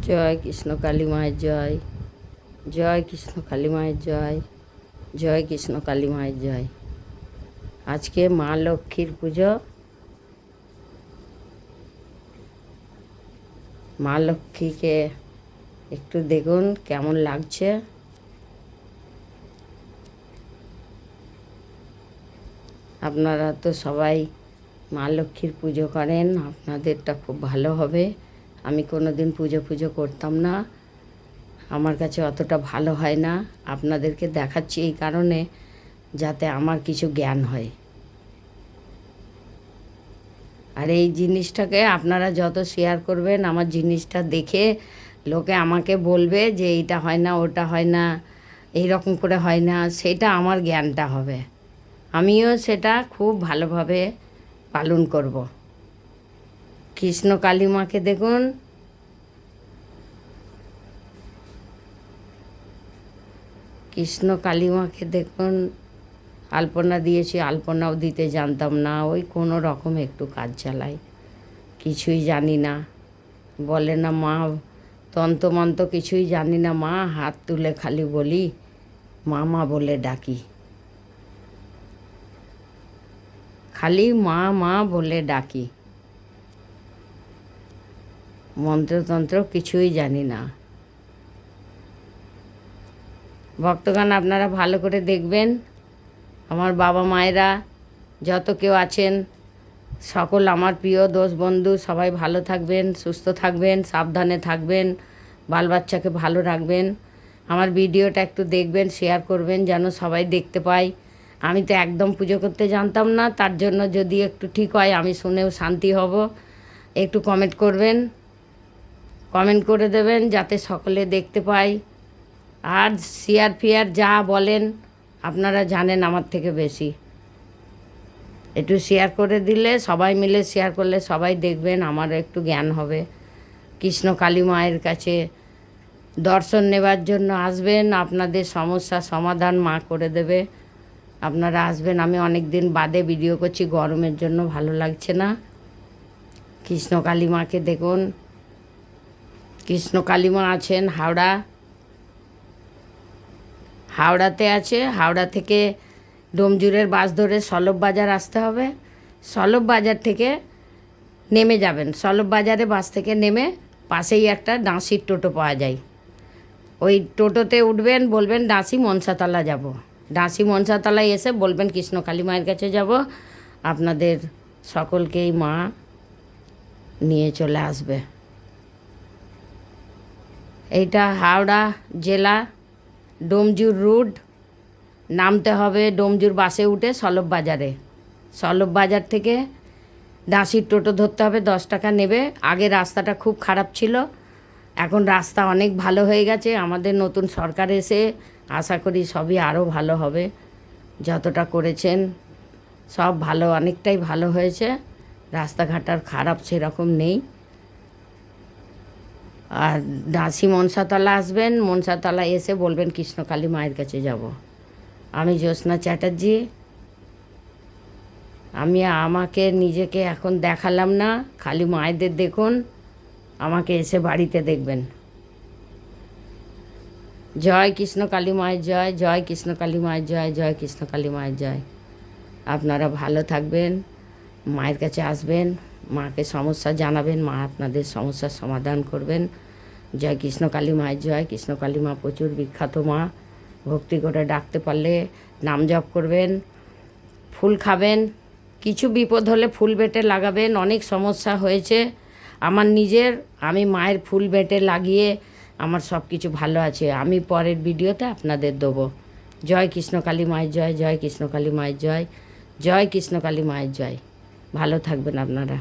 জয় কৃষ্ণ কালী মায়ের জয়। জয় কৃষ্ণ কালী মায়ের জয়। জয় কৃষ্ণ কালী মায়ের জয়। আজকে মা লক্ষ্মীর পুজো। মা লক্ষ্মীকে একটু দেখুন কেমন লাগছে। আপনারা তো সবাই মা লক্ষ্মীর পুজো করেন, আপনাদেরটা খুব ভালো হবে। আমি কোনো দিন পুজো করতাম না, আমার কাছে অতটা ভালো হয় না। আপনাদেরকে দেখাচ্ছি এই কারণে যাতে আমার কিছু জ্ঞান হয়। আর এই জিনিসটাকে আপনারা যত শেয়ার করবেন, আমার জিনিসটা দেখে লোকে আমাকে বলবে যে এইটা হয় না, ওটা হয় না, এই রকম করে হয় না, সেটা আমার জ্ঞানটা হবে। আমিও সেটা খুব ভালোভাবে পালন করব। কৃষ্ণ কালী মাকে দেখুন, কৃষ্ণ কালী মাকে দেখুন। আলপনা দিয়েছি, আলপনাও দিতে জানতাম না, ওই কোনো রকম একটু কাজ চালাই, কিছুই জানি না। বলে না মা তন্ত্রমন্ত্র কিছুই জানি না মা, হাত তুলে খালি বলি মা মা বলে ডাকি, খালি মা মা বলে ডাকি, মন্ত্রতন্ত্র কিছুই জানি না। ভক্তগণ আপনারা ভালো করে দেখবেন। আমার বাবা মায়েরা যত কেউ আছেন, সকল আমার প্রিয় দোষ বন্ধু সবাই ভালো থাকবেন, সুস্থ থাকবেন, সাবধানে থাকবেন, বাল বাচ্চাকে ভালো রাখবেন। আমার ভিডিওটা একটু দেখবেন, শেয়ার করবেন যেন সবাই দেখতে পায়। আমি তো একদম পুজো করতে জানতাম না, তার জন্য যদি একটু ঠিক হয় আমি শুনেও শান্তি হব। একটু কমেন্ট করবেন, কমেন্ট করে দেবেন যাতে সকলে দেখতে পায়। আর শেয়ার ফিয়ার যা বলেন আপনারা জানেন আমার থেকে বেশি। একটু শেয়ার করে দিলে, সবাই মিলে শেয়ার করলে সবাই দেখবেন, আমারও একটু জ্ঞান হবে। কৃষ্ণ কালী মায়ের কাছে দর্শন নেবার জন্য আসবেন, আপনাদের সমস্যার সমাধান মা করে দেবে। আপনারা আসবেন। আমি অনেক দিন বাদে ভিডিও করছি, গরমের জন্য ভালো লাগছে না। কৃষ্ণ কালী মাকে দেখুন। কৃষ্ণ কালী মা আছেন হাওড়াতে আছে। হাওড়া থেকে ডোমজুরের বাস ধরে সলভ বাজার আসতে হবে। সলভ বাজার থেকে নেমে যাবেন, সলভ বাজারে বাস থেকে নেমে পাশেই একটা ডাঁসির টোটো পাওয়া যায়, ওই টোটোতে উঠবেন, বলবেন ডাঁসি মনসাতলা যাব। ডাঁসি মনসাতলায় এসে বলবেন কৃষ্ণ কালী মায়ের কাছে যাব, আপনাদের সকলকেই মা নিয়ে চলে আসবে। এইটা হাওড়া জেলা, ডোমজুর রুট। নামতে হবে ডোমজুর বাসে উঠে সলভ বাজারে। সলভ বাজার থেকে ডাঁসির টোটো ধরতে হবে, 10 টাকা নেবে। আগে রাস্তাটা খুব খারাপ ছিল, এখন রাস্তা অনেক ভালো হয়ে গেছে। আমাদের নতুন সরকার এসে আশা করি সবই আরও ভালো হবে। যতটা করেছেন সব ভালো, অনেকটাই ভালো হয়েছে। রাস্তাঘাট আর খারাপ সেরকম নেই। আর ডাঁসি মনসাতলা আসবেন, মনসাতলা এসে বলবেন কৃষ্ণ কালী মায়ের কাছে যাব। আমি জ্যোৎস্না চ্যাটার্জি। আমি আমাকে নিজেকে এখন দেখালাম না, খালি মায়েদের দেখুন, আমাকে এসে বাড়িতে দেখবেন। জয় কৃষ্ণ কালী মায়ের জয়। জয় কৃষ্ণ কালী মায়ের জয়। জয় কৃষ্ণ কালী মায়ের জয়। আপনারা ভালো থাকবেন, মায়ের কাছে আসবেন, মাকে সমস্যা জানাবেন, মা আপনাদের সমস্যার সমাধান করবেন। জয় কৃষ্ণ কালী মায়ের জয়। কৃষ্ণ কালী মা প্রচুর বিখ্যাত মা, ভক্তি করে ডাকতে পারলে নাম জপ করবেন, ফুল খাবেন, কিছু বিপদ হলে ফুল বেটে লাগাবেন। অনেক সমস্যা হয়েছে আমার নিজের, আমি মায়ের ফুল বেটে লাগিয়ে আমার সব কিছু ভালো আছে। আমি পরের ভিডিওতে আপনাদের দেবো। জয় কৃষ্ণ কালী মায়ের জয়। জয় কৃষ্ণ কালী মায়ের জয়। জয় কৃষ্ণ কালী মায়ের জয়। ভালো থাকবেন আপনারা।